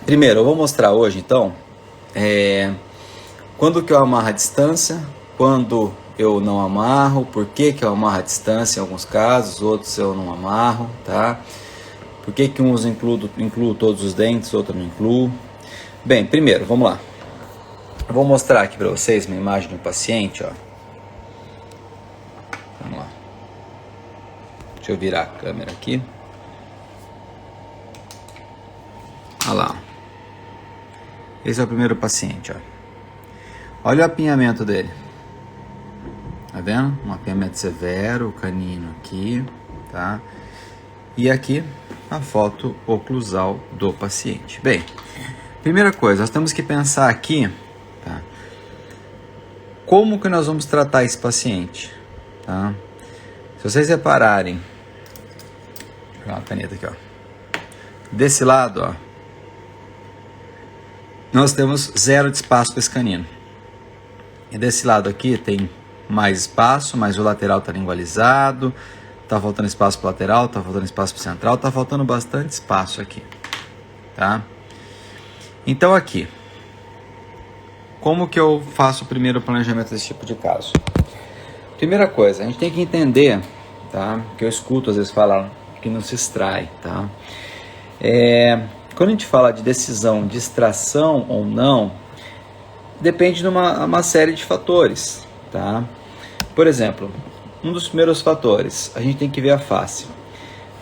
Primeiro, eu vou mostrar hoje, então, quando que eu amarro a distância, quando eu não amarro, por que que eu amarro a distância em alguns casos, outros eu não amarro, tá? Por que que uns incluo todos os dentes, outros não incluo. Bem, primeiro, vamos lá. Eu vou mostrar aqui para vocês uma imagem de um paciente, ó. Vamos lá. Deixa eu virar a câmera aqui. Olha lá. Esse é o primeiro paciente, ó. Olha o apinhamento dele. Tá vendo? Um apinhamento severo, o canino aqui, tá? E aqui a foto oclusal do paciente. Bem, primeira coisa, nós temos que pensar aqui, tá? Como que nós vamos tratar esse paciente, tá? Se vocês repararem, vou pegar uma caneta aqui, ó. Desse lado, ó, nós temos zero de espaço para esse canino. E desse lado aqui tem mais espaço, mas o lateral está lingualizado, está faltando espaço para o lateral, está faltando espaço para o central, está faltando bastante espaço aqui, tá? Então aqui, como que eu faço o primeiro planejamento desse tipo de caso? Primeira coisa, a gente tem que entender, tá? Que eu escuto às vezes falar que não se extrai, tá? Quando a gente fala de decisão de extração ou não, depende de uma série de fatores, tá? Por exemplo, um dos primeiros fatores, a gente tem que ver a face.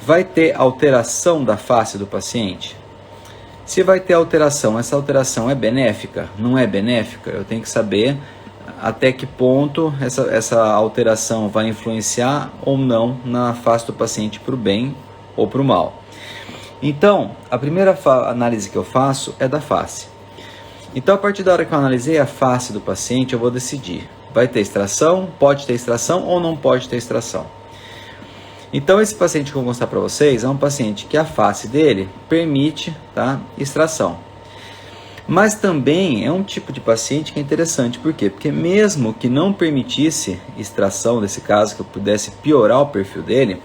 Vai ter alteração da face do paciente? Se vai ter alteração, essa alteração é benéfica? Não é benéfica? Eu tenho que saber até que ponto essa alteração vai influenciar ou não na face do paciente para o bem ou para o mal. Então, a primeira análise que eu faço é da face. Então, a partir da hora que eu analisei a face do paciente, eu vou decidir. Vai ter extração, pode ter extração ou não pode ter extração. Então, esse paciente que eu vou mostrar para vocês é um paciente que a face dele permite, tá, extração. Mas também é um tipo de paciente que é interessante. Por quê? Porque mesmo que não permitisse extração, nesse caso, que eu pudesse piorar o perfil dele,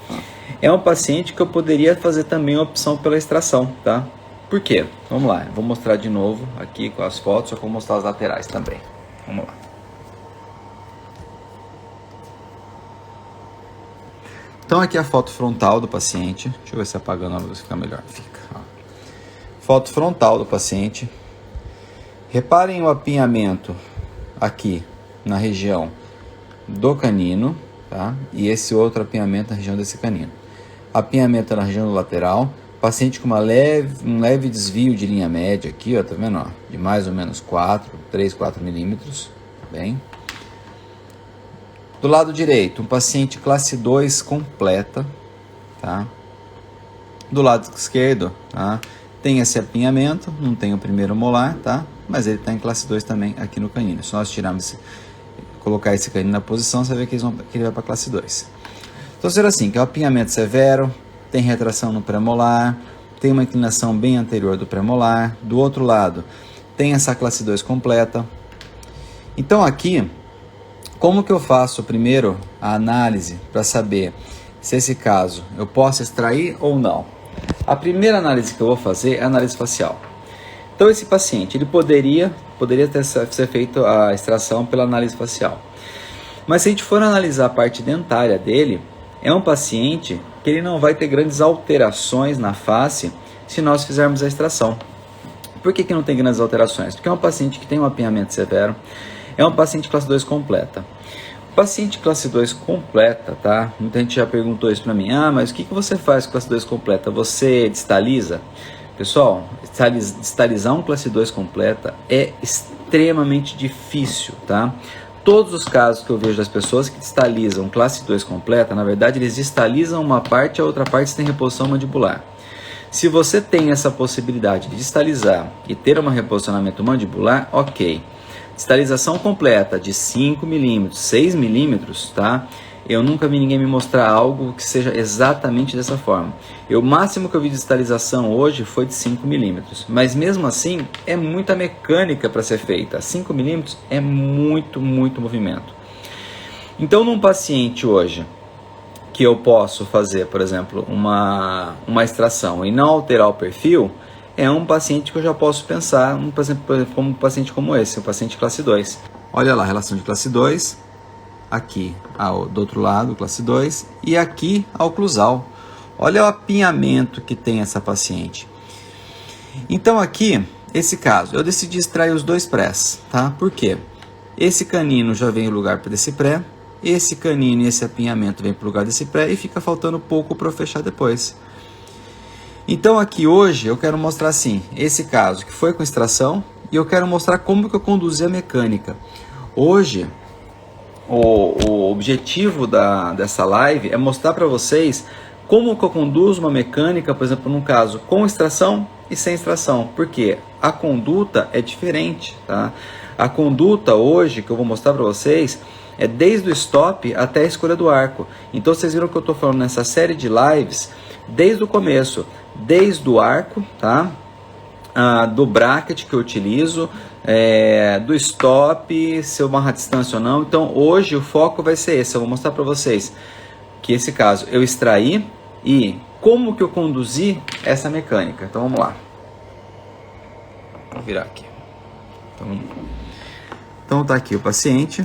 é um paciente que eu poderia fazer também a opção pela extração, tá? Por quê? Vamos lá, eu vou mostrar de novo aqui com as fotos, eu vou mostrar as laterais também. Vamos lá. Então aqui é a foto frontal do paciente. Deixa eu ver se apagando a luz fica melhor. Fica. Ó. Foto frontal do paciente. Reparem o apinhamento aqui na região do canino, tá? E esse outro apinhamento na região desse canino. Apinhamento na região do lateral. Paciente com um leve desvio de linha média aqui, ó, tá vendo? Ó, de mais ou menos 3, 4 milímetros. Bem. Do lado direito, um paciente classe 2 completa, tá? Do lado esquerdo, tá? Tem esse apinhamento, não tem o primeiro molar, tá? Mas ele está em classe 2 também aqui no canino. Se nós tirarmos, colocar esse canino na posição, você vai ver que ele vai para classe 2. Então, será assim, que é o apinhamento severo, tem retração no premolar, tem uma inclinação bem anterior do premolar. Do outro lado, tem essa classe 2 completa. Então, aqui, como que eu faço primeiro a análise para saber se esse caso eu posso extrair ou não? A primeira análise que eu vou fazer é a análise facial. Então esse paciente, ele poderia ser feito a extração pela análise facial. Mas se a gente for analisar a parte dentária dele, é um paciente que ele não vai ter grandes alterações na face se nós fizermos a extração. Por que não tem grandes alterações? Porque é um paciente que tem um apinhamento severo, é um paciente classe 2 completa. O paciente classe 2 completa, tá? Muita gente já perguntou isso para mim. Ah, mas o que você faz com classe 2 completa? Você distaliza? Pessoal, distalizar um classe 2 completa é extremamente difícil, tá? Todos os casos que eu vejo das pessoas que distalizam classe 2 completa, na verdade, eles distalizam uma parte e a outra parte tem reposição mandibular. Se você tem essa possibilidade de distalizar e ter um reposicionamento mandibular, ok. Distalização completa de 5 milímetros, 6 milímetros, tá? Eu nunca vi ninguém me mostrar algo que seja exatamente dessa forma. O máximo que eu vi de distalização hoje foi de 5 milímetros. Mas mesmo assim, é muita mecânica para ser feita. 5 milímetros é muito movimento. Então, num paciente hoje, que eu posso fazer, por exemplo, uma extração e não alterar o perfil, é um paciente que eu já posso pensar como um paciente como esse, um paciente classe 2. Olha lá, relação de classe 2, aqui do outro lado, classe 2, e aqui a oclusal. Olha o apinhamento que tem essa paciente. Então aqui, esse caso, eu decidi extrair os dois prés, tá? Por quê? Esse canino já vem no lugar desse pré, esse canino e esse apinhamento vem para o lugar desse pré e fica faltando pouco para eu fechar depois. Então aqui hoje eu quero mostrar assim, esse caso que foi com extração e eu quero mostrar como que eu conduzi a mecânica. Hoje, o objetivo dessa live é mostrar para vocês como que eu conduzo uma mecânica, por exemplo, num caso com extração e sem extração, porque a conduta é diferente, tá? A conduta hoje que eu vou mostrar para vocês é desde o stop até a escolha do arco. Então vocês viram que eu estou falando nessa série de lives desde o começo, desde o arco, tá? Do bracket que eu utilizo, do stop, se eu marro a distância ou não. Então hoje o foco vai ser esse. Eu vou mostrar para vocês que esse caso eu extraí e como que eu conduzi essa mecânica. Então vamos lá. Vou virar aqui. Então tá aqui o paciente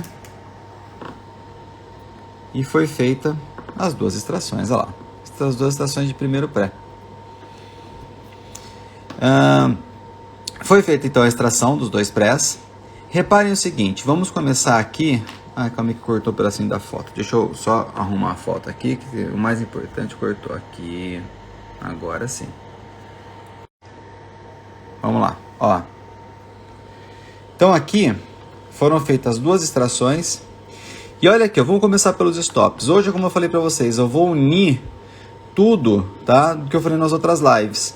e foi feita as duas extrações, olha lá, as duas extrações de primeiro pré. Foi feita então a extração dos dois prés. Reparem o seguinte, vamos começar aqui. Calma que cortou um pedacinho da foto. Deixa eu só arrumar a foto aqui, que o mais importante cortou aqui. Agora sim. Vamos lá, ó. Então aqui foram feitas duas extrações. E olha aqui, eu vou começar pelos stops. Hoje, como eu falei para vocês, eu vou unir tudo, tá, do que eu falei nas outras lives.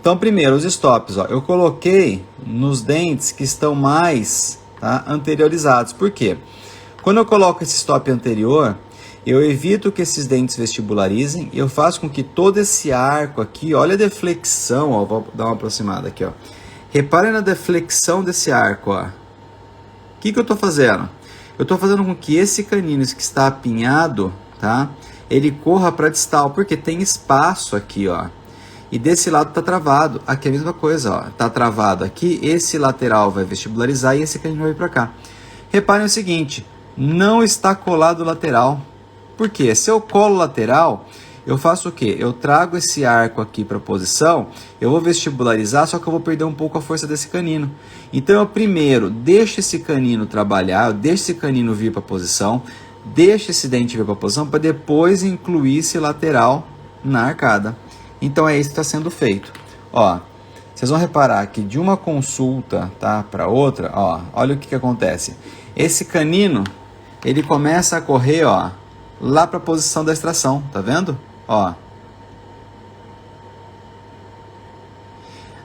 Então, primeiro, os stops, ó, eu coloquei nos dentes que estão mais, tá, anteriorizados. Por quê? Quando eu coloco esse stop anterior, eu evito que esses dentes vestibularizem e eu faço com que todo esse arco aqui, olha a deflexão, ó, vou dar uma aproximada aqui, ó. Reparem na deflexão desse arco, ó. O que eu estou fazendo? Eu estou fazendo com que esse canino que está apinhado, tá, ele corra para distal, porque tem espaço aqui, ó. E desse lado está travado. Aqui é a mesma coisa, ó. Está travado aqui, esse lateral vai vestibularizar e esse canino vai vir para cá. Reparem o seguinte, não está colado o lateral. Por quê? Se eu colo lateral, eu faço o quê? Eu trago esse arco aqui para a posição, eu vou vestibularizar, só que eu vou perder um pouco a força desse canino. Então eu primeiro deixo esse canino trabalhar, eu deixo esse canino vir para a posição, deixo esse dente vir para a posição, para depois incluir esse lateral na arcada. Então é isso que está sendo feito. Ó, vocês vão reparar que de uma consulta, tá, para outra, ó, olha o que acontece. Esse canino, ele começa a correr, ó, lá para a posição da extração, tá vendo? Ó.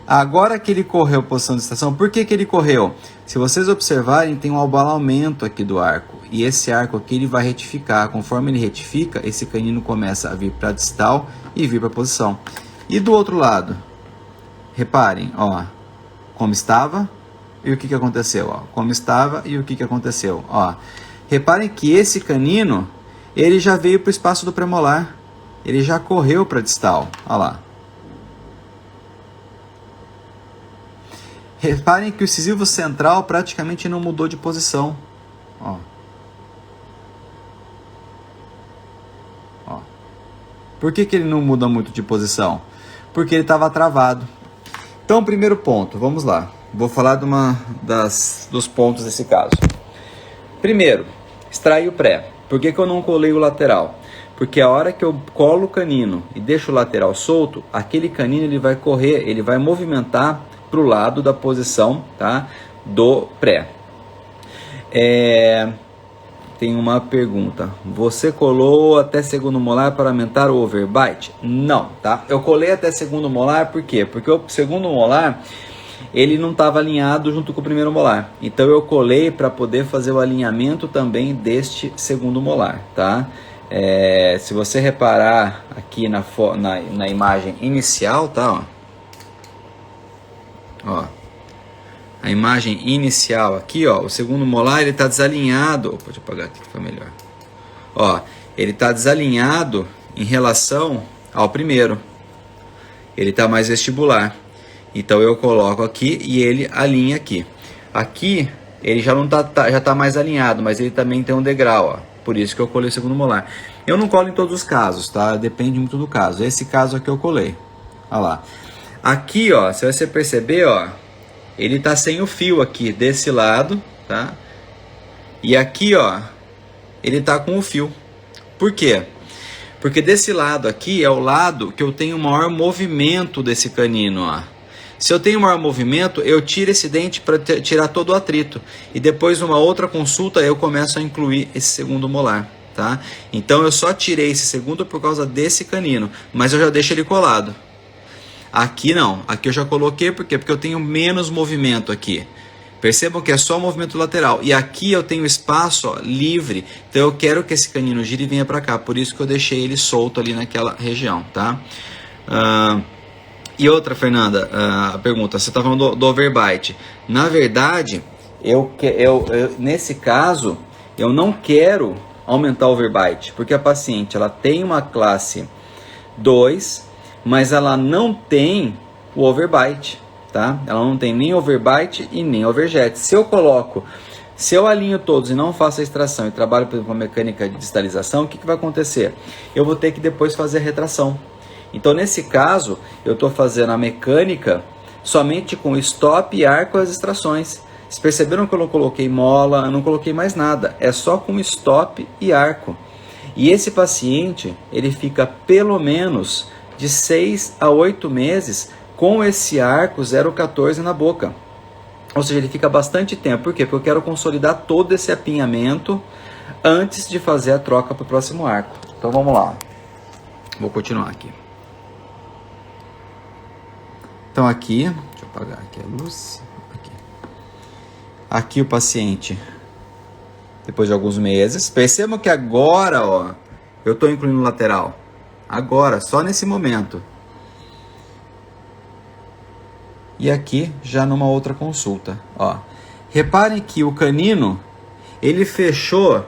Agora que ele correu a posição de extração, por que ele correu? Se vocês observarem, tem um abalamento aqui do arco. E esse arco aqui ele vai retificar. Conforme ele retifica, esse canino começa a vir para a distal e vir para a posição. E do outro lado, reparem, ó, como estava e o que aconteceu. Ó. Como estava e o que aconteceu. Ó. Reparem que esse canino, ele já veio para o espaço do premolar. Ele já correu para a distal. Olha lá. Reparem que o incisivo central praticamente não mudou de posição. Ó. Ó. Por que ele não muda muito de posição? Porque ele estava travado. Então, primeiro ponto, vamos lá. Vou falar dos pontos desse caso. Primeiro, extrair o pré. Por que eu não colei o lateral? Porque a hora que eu colo o canino e deixo o lateral solto, aquele canino ele vai correr, ele vai movimentar para o lado da posição, tá, do pré. Tem uma pergunta. Você colou até segundo molar para aumentar o overbite? Não, tá? Eu colei até segundo molar, por quê? Porque o segundo molar, ele não estava alinhado junto com o primeiro molar. Então eu colei para poder fazer o alinhamento também deste segundo molar, tá? Se você reparar aqui na imagem inicial, tá? Ó. A imagem inicial aqui, ó, o segundo molar ele está desalinhado. Deixa eu apagar aqui que fica melhor. Ó, ele está desalinhado em relação ao primeiro. Ele está mais vestibular. Então eu coloco aqui e ele alinha aqui. Aqui ele já não já tá mais alinhado, mas ele também tem um degrau, ó. Por isso que eu colei o segundo molar. Eu não colo em todos os casos, tá? Depende muito do caso. Esse caso aqui eu colei. Olha lá. Aqui, ó, se você perceber, ó, ele tá sem o fio aqui desse lado, tá? E aqui, ó, ele tá com o fio. Por quê? Porque desse lado aqui é o lado que eu tenho o maior movimento desse canino, ó. Se eu tenho maior movimento, eu tiro esse dente para tirar todo o atrito. E depois, numa outra consulta, eu começo a incluir esse segundo molar, tá? Então, eu só tirei esse segundo por causa desse canino, mas eu já deixo ele colado. Aqui não, aqui eu já coloquei, por quê? Porque eu tenho menos movimento aqui. Percebam que é só movimento lateral. E aqui eu tenho espaço, ó, livre. Então eu quero que esse canino gire e venha para cá. Por isso que eu deixei ele solto ali naquela região, tá? E outra, Fernanda, a pergunta, você está falando do overbite. Na verdade, nesse caso, eu não quero aumentar o overbite. Porque a paciente ela tem uma classe 2, mas ela não tem o overbite. Tá? Ela não tem nem overbite e nem overjet. Se eu alinho todos e não faço a extração e trabalho por exemplo, com a mecânica de distalização, o que vai acontecer? Eu vou ter que depois fazer a retração. Então nesse caso, eu estou fazendo a mecânica somente com stop e arco as extrações. Vocês perceberam que eu não coloquei mola, eu não coloquei mais nada. É só com stop e arco. E esse paciente, ele fica pelo menos de 6 a 8 meses com esse arco 0,14 na boca. Ou seja, ele fica bastante tempo. Por quê? Porque eu quero consolidar todo esse apinhamento antes de fazer a troca para o próximo arco. Então vamos lá. Vou continuar aqui. Então aqui, deixa eu apagar aqui a luz. Aqui o paciente, depois de alguns meses. Percebam que agora, ó, eu estou incluindo o lateral. Agora, só nesse momento. E aqui já numa outra consulta, ó. Reparem que o canino, ele fechou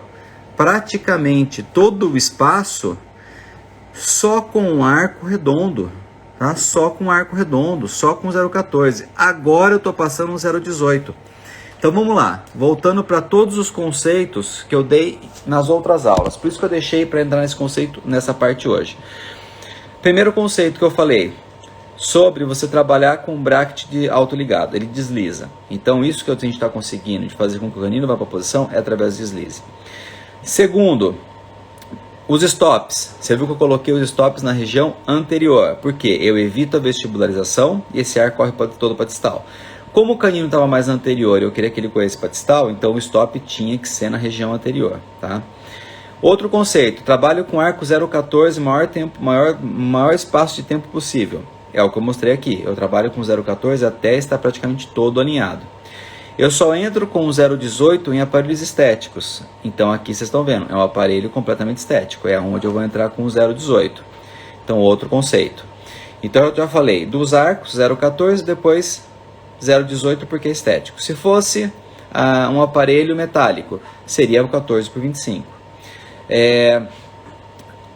praticamente todo o espaço só com um arco redondo, tá? Só com arco redondo, só com 0,14. Agora eu tô passando um 0,18. Então vamos lá, voltando para todos os conceitos que eu dei nas outras aulas. Por isso que eu deixei para entrar nesse conceito, nessa parte hoje. Primeiro conceito que eu falei, sobre você trabalhar com um bracket de autoligado, ele desliza. Então isso que a gente está conseguindo de fazer com que o canino vá para a posição é através do deslize. Segundo, os stops. Você viu que eu coloquei os stops na região anterior, porque eu evito a vestibularização e esse ar corre todo para distal. Como o canino estava mais anterior e eu queria que ele corresse para distal, então o stop tinha que ser na região anterior, tá? Outro conceito, trabalho com arco 0,14, maior espaço de tempo possível. É o que eu mostrei aqui. Eu trabalho com 0,14 até estar praticamente todo alinhado. Eu só entro com 0,18 em aparelhos estéticos. Então aqui vocês estão vendo, é um aparelho completamente estético. É onde eu vou entrar com 0,18. Então outro conceito. Então eu já falei dos arcos 0,14, depois 0,18 porque é estético. Se fosse um aparelho metálico, seria o 14 por 25.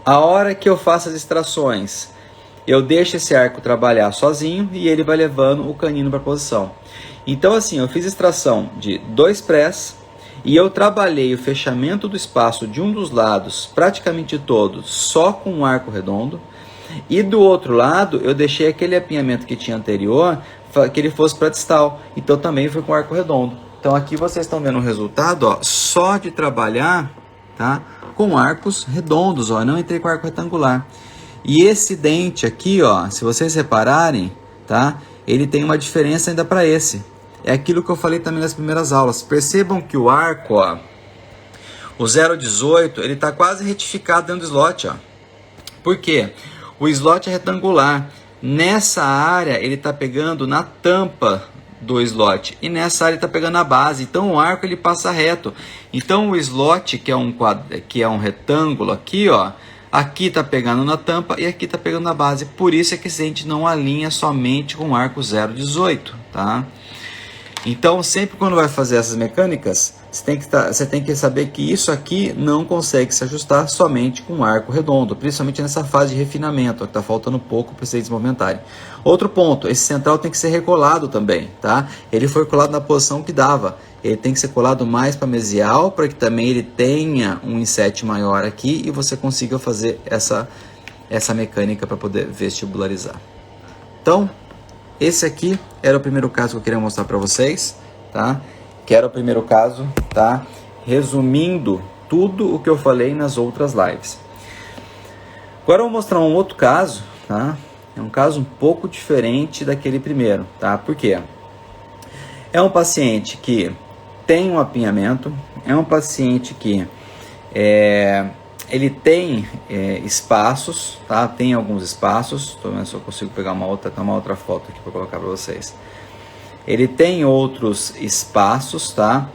A hora que eu faço as extrações, eu deixo esse arco trabalhar sozinho e ele vai levando o canino para a posição. Então assim, eu fiz extração de 2 press e eu trabalhei o fechamento do espaço de um dos lados, praticamente todo, só com um arco redondo. E do outro lado, eu deixei aquele apinhamento que tinha anterior, que ele fosse para distal. Então também foi com arco redondo. Então aqui vocês estão vendo o resultado, ó, só de trabalhar, tá, com arcos redondos, ó, não entrei com arco retangular. E esse dente aqui, ó, se vocês repararem, tá? Ele tem uma diferença ainda para esse. É aquilo que eu falei também nas primeiras aulas. Percebam que o arco, ó, o 0,18, ele tá quase retificado dentro do slot, ó. Por quê? O slot é retangular. Nessa área, ele tá pegando na tampa do slot. E nessa área ele tá pegando na base. Então o arco ele passa reto. Então o slot, que é um retângulo aqui, ó, aqui está pegando na tampa e aqui está pegando na base. Por isso é que a gente não alinha somente com o arco 0,18, tá? Então, sempre quando vai fazer essas mecânicas, você tem que saber que isso aqui não consegue se ajustar somente com um arco redondo, principalmente nessa fase de refinamento, que está faltando pouco para vocês desmoventarem. Outro ponto, esse central tem que ser recolado também, tá? Ele foi colado na posição que dava. Ele tem que ser colado mais para mesial, para que também ele tenha um inset maior aqui e você consiga fazer essa mecânica para poder vestibularizar. Então, esse aqui era o primeiro caso que eu queria mostrar para vocês, tá? Que era o primeiro caso, tá? Resumindo tudo o que eu falei nas outras lives. Agora eu vou mostrar um outro caso, tá? É um caso um pouco diferente daquele primeiro, tá? Por quê? É um paciente que tem um apinhamento, é um paciente que ele tem espaços, tá? Tem alguns espaços. Estou vendo se eu consigo pegar uma outra foto aqui para colocar para vocês. Ele tem outros espaços, tá?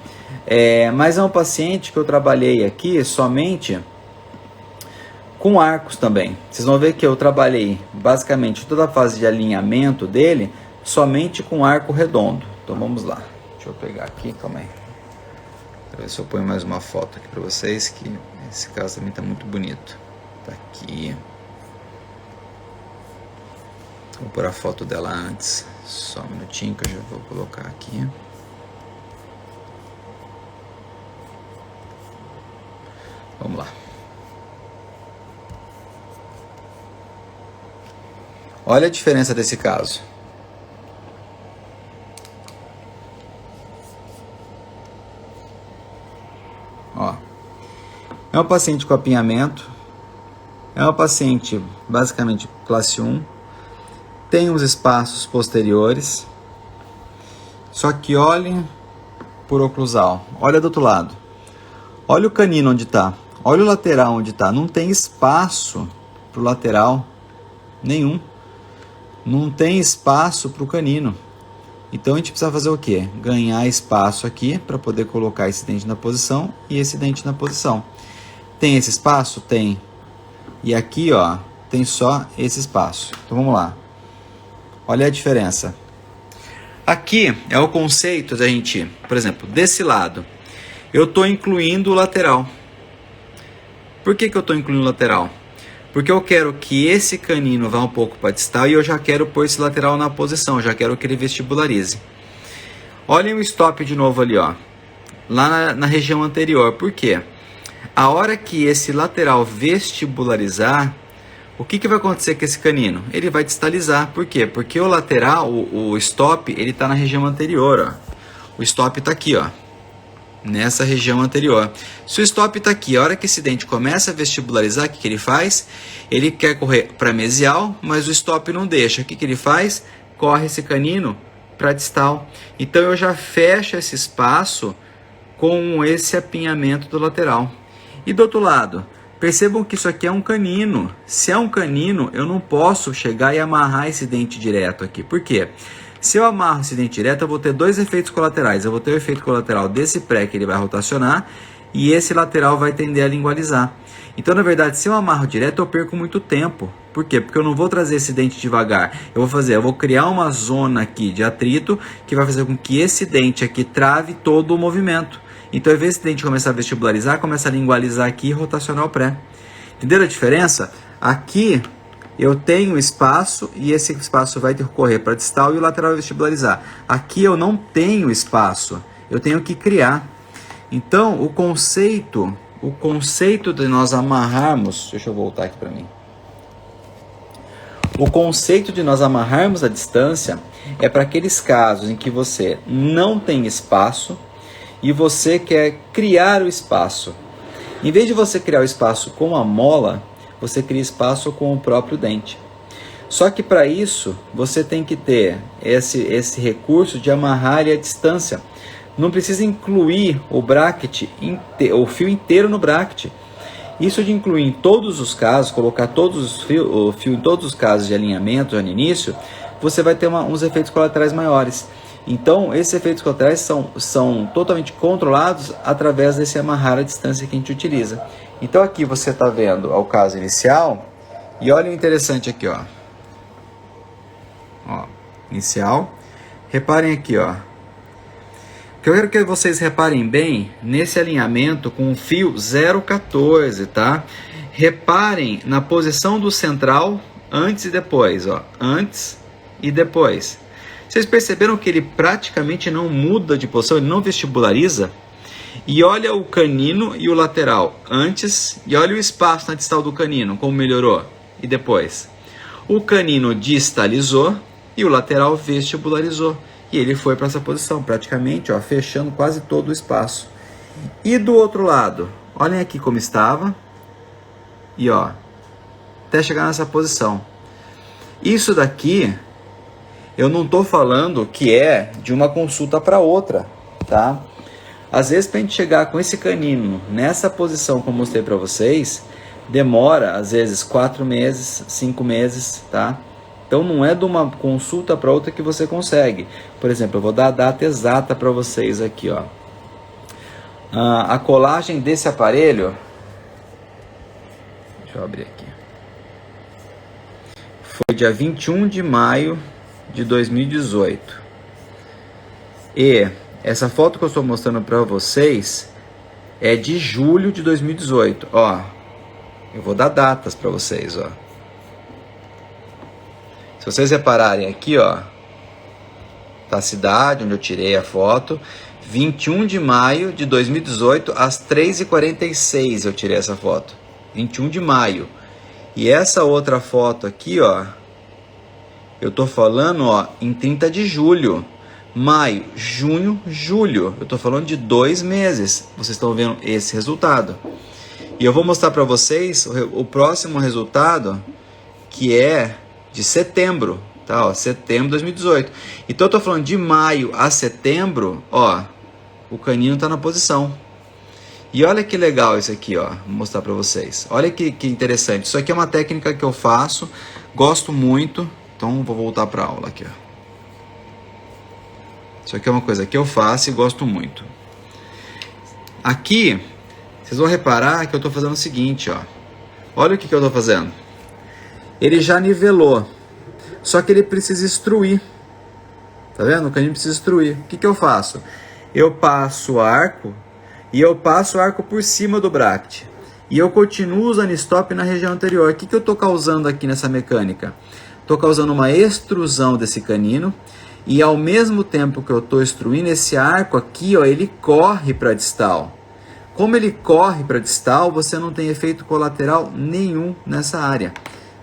Mas é um paciente que eu trabalhei aqui somente com arcos também. Vocês vão ver que eu trabalhei basicamente toda a fase de alinhamento dele somente com arco redondo. Então vamos lá. Deixa eu pegar aqui, calma aí. Deixa eu ver se eu ponho mais uma foto aqui para vocês, que esse caso também está muito bonito. Tá aqui. Vou pôr a foto dela antes. Só um minutinho que eu já vou colocar aqui. Vamos lá. Olha a diferença desse caso. Ó. É um paciente com apinhamento. É um paciente basicamente classe 1. Tem uns espaços posteriores. Só que olhem por oclusal. Olha do outro lado. Olha o canino onde está. Olha o lateral onde está. Não tem espaço para o lateral nenhum. Não tem espaço para o canino. Então a gente precisa fazer o quê? Ganhar espaço aqui para poder colocar esse dente na posição e esse dente na posição. Tem esse espaço? Tem. E aqui, ó, tem só esse espaço. Então vamos lá. Olha a diferença. Aqui é o conceito da gente, por exemplo, desse lado, eu estou incluindo o lateral. Por que eu estou incluindo o lateral? Porque eu quero que esse canino vá um pouco para distal e eu já quero pôr esse lateral na posição, já quero que ele vestibularize. Olhem o stop de novo ali, ó, lá na região anterior. Por quê? A hora que esse lateral vestibularizar, o que vai acontecer com esse canino? Ele vai distalizar. Por quê? Porque o lateral, o stop, ele está na região anterior. Ó. O stop está aqui, ó, nessa região anterior. Se o stop está aqui, a hora que esse dente começa a vestibularizar, o que ele faz? Ele quer correr para mesial, mas o stop não deixa. O que ele faz? Corre esse canino para distal. Então eu já fecho esse espaço com esse apinhamento do lateral. E do outro lado, percebam que isso aqui é um canino. Se é um canino, eu não posso chegar e amarrar esse dente direto aqui. Por quê? Se eu amarro esse dente direto, eu vou ter dois efeitos colaterais. Eu vou ter o efeito colateral desse pré, que ele vai rotacionar, e esse lateral vai tender a lingualizar. Então, na verdade, se eu amarro direto, eu perco muito tempo. Por quê? Porque eu não vou trazer esse dente devagar. Eu vou criar uma zona aqui de atrito que vai fazer com que esse dente aqui trave todo o movimento. Então, ao invés desse dente começar a vestibularizar, começa a lingualizar aqui e rotacionar o pré. Entenderam a diferença? Aqui eu tenho espaço e esse espaço vai correr para distal e o lateral vai vestibularizar. Aqui eu não tenho espaço, eu tenho que criar. Então, o conceito de nós amarrarmos... Deixa eu voltar aqui para mim. O conceito de nós amarrarmos a distância é para aqueles casos em que você não tem espaço e você quer criar o espaço. Em vez de você criar o espaço com a mola, você cria espaço com o próprio dente. Só que para isso, você tem que ter esse recurso de amarrar a distância. Não precisa incluir o bracket, o fio inteiro no bracket. Isso de incluir em todos os casos, colocar o fio em todos os casos de alinhamento já no início, você vai ter uns efeitos colaterais maiores. Então, esses efeitos colaterais são totalmente controlados através desse amarrar a distância que a gente utiliza. Então, aqui você está vendo o caso inicial, e olha o interessante aqui, ó. Ó, inicial. Reparem aqui, ó. O que eu quero que vocês reparem bem nesse alinhamento com o fio 014, tá? Reparem na posição do central antes e depois, ó. Antes e depois. Vocês perceberam que ele praticamente não muda de posição, ele não vestibulariza? E olha o canino e o lateral antes, e olha o espaço na distal do canino, como melhorou. E depois? O canino distalizou e o lateral vestibularizou. E ele foi para essa posição, praticamente, ó, fechando quase todo o espaço. E do outro lado, olhem aqui como estava. E ó, até chegar nessa posição. Isso daqui, eu não estou falando que é de uma consulta para outra, tá? Às vezes, para a gente chegar com esse canino nessa posição como eu mostrei para vocês, demora, às vezes, 4 meses, 5 meses, tá? Então, não é de uma consulta para outra que você consegue. Por exemplo, eu vou dar a data exata para vocês aqui, ó. A colagem desse aparelho... Deixa eu abrir aqui. Foi dia 21 de maio de 2018. E essa foto que eu estou mostrando para vocês é de julho de 2018. Ó, eu vou dar datas para vocês, ó. Se vocês repararem aqui, ó, tá a cidade onde eu tirei a foto. 21 de maio de 2018, às 3h46 eu tirei essa foto. 21 de maio. E essa outra foto aqui, ó, eu tô falando, ó, em 30 de julho. Maio, junho, julho. Eu tô falando de 2 meses. Vocês estão vendo esse resultado. E eu vou mostrar para vocês o próximo resultado, que é de setembro, tá? Ó, setembro de 2018. Então eu tô falando de maio a setembro, ó, o canino tá na posição. E olha que legal isso aqui, ó, vou mostrar para vocês. Olha que interessante. Isso aqui é uma técnica que eu faço, gosto muito. Então vou voltar para a aula aqui, ó. Isso aqui é uma coisa que eu faço e gosto muito. Aqui, vocês vão reparar que eu estou fazendo o seguinte, ó. Olha o que eu estou fazendo. Ele já nivelou, só que ele precisa instruir. Tá vendo? O canino precisa instruir. O que eu faço? Eu passo arco e eu passo arco por cima do bract. E eu continuo usando stop na região anterior. O que eu estou causando aqui nessa mecânica? Estou causando uma extrusão desse canino. E ao mesmo tempo que eu estou extruindo, esse arco aqui, ó, ele corre para a distal. Como ele corre para a distal, você não tem efeito colateral nenhum nessa área.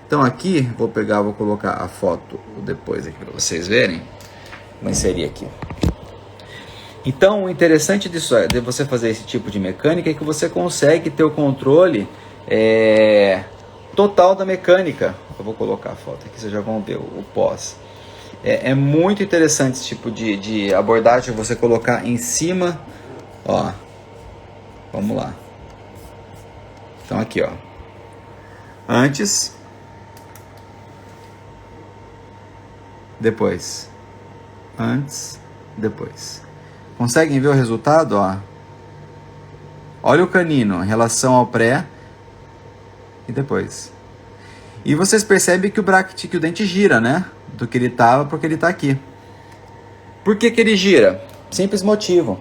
Então aqui, vou colocar a foto depois aqui para vocês verem. Vou inserir aqui. Então, o interessante disso de você fazer esse tipo de mecânica é que você consegue ter o controle total da mecânica. Eu vou colocar a foto aqui, vocês já vão ver o pós. É muito interessante esse tipo de abordagem, você colocar em cima, ó, vamos lá. Então aqui, ó, antes, depois, antes, depois. Conseguem ver o resultado, ó? Olha o canino em relação ao pré e depois. E vocês percebem que o dente gira, né? Do que ele estava porque ele está aqui. Por que ele gira? Simples motivo.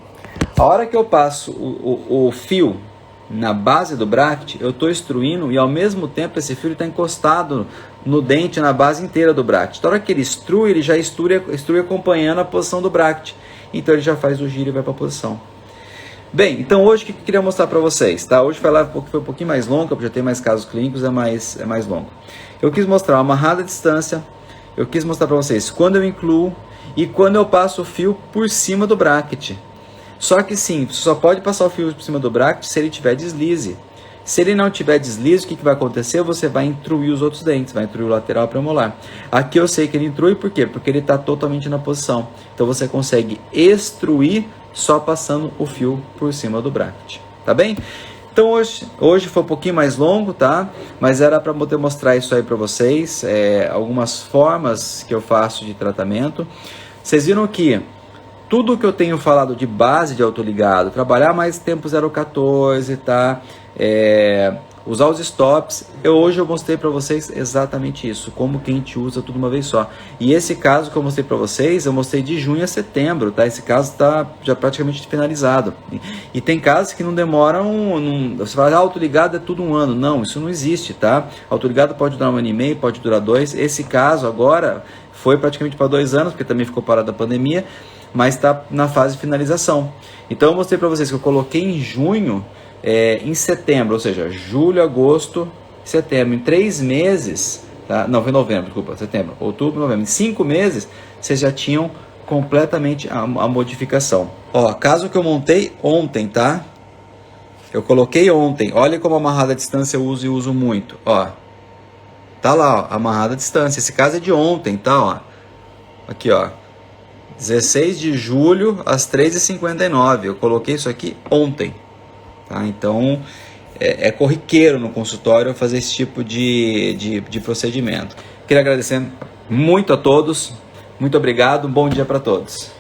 A hora que eu passo o fio na base do bract, eu estou extruindo e ao mesmo tempo esse fio está encostado no dente, na base inteira do bract. Na hora que ele extrui, ele já extrui acompanhando a posição do bract. Então ele já faz o giro e vai para a posição. Bem, então hoje o que eu queria mostrar para vocês, tá? Hoje foi um pouquinho mais longo, porque já tem mais casos clínicos, é mais longo. Eu quis mostrar uma amarrada à distância, eu quis mostrar para vocês quando eu incluo e quando eu passo o fio por cima do bracket. Só que sim, você só pode passar o fio por cima do bracket se ele tiver deslize. Se ele não tiver deslize, o que vai acontecer? Você vai intruir os outros dentes, vai intruir o lateral e premolar. Aqui eu sei que ele intrui, por quê? Porque ele está totalmente na posição. Então você consegue extruir só passando o fio por cima do bracket, tá bem? Então hoje foi um pouquinho mais longo, tá? Mas era para poder mostrar isso aí para vocês, algumas formas que eu faço de tratamento. Vocês viram que tudo que eu tenho falado de base de autoligado, trabalhar mais tempo 0,14, tá? usar os stops. Hoje eu mostrei para vocês exatamente isso, como que a gente usa tudo uma vez só. E esse caso que eu mostrei para vocês, eu mostrei de junho a setembro, tá? Esse caso está já praticamente finalizado. E tem casos que não demoram, você fala, autoligado é tudo um ano. Não, isso não existe, tá? Autoligado pode durar 1 ano e meio, pode durar 2. Esse caso agora foi praticamente para 2 anos, porque também ficou parado a pandemia, mas está na fase de finalização. Então eu mostrei para vocês que eu coloquei em junho, em setembro, ou seja, julho, agosto, setembro, em 3 meses, tá? Não, foi novembro, desculpa, setembro, outubro, novembro, em 5 meses, vocês já tinham completamente a modificação. Ó, caso que eu montei ontem, tá? Eu coloquei ontem, olha como amarrada à distância eu uso e uso muito, ó. Tá lá, ó, amarrada à distância, esse caso é de ontem, tá, ó. Aqui, ó. 16 de julho, às 3h59, eu coloquei isso aqui ontem. Tá? Então, é corriqueiro no consultório fazer esse tipo de procedimento. Queria agradecer muito a todos, muito obrigado, um bom dia para todos.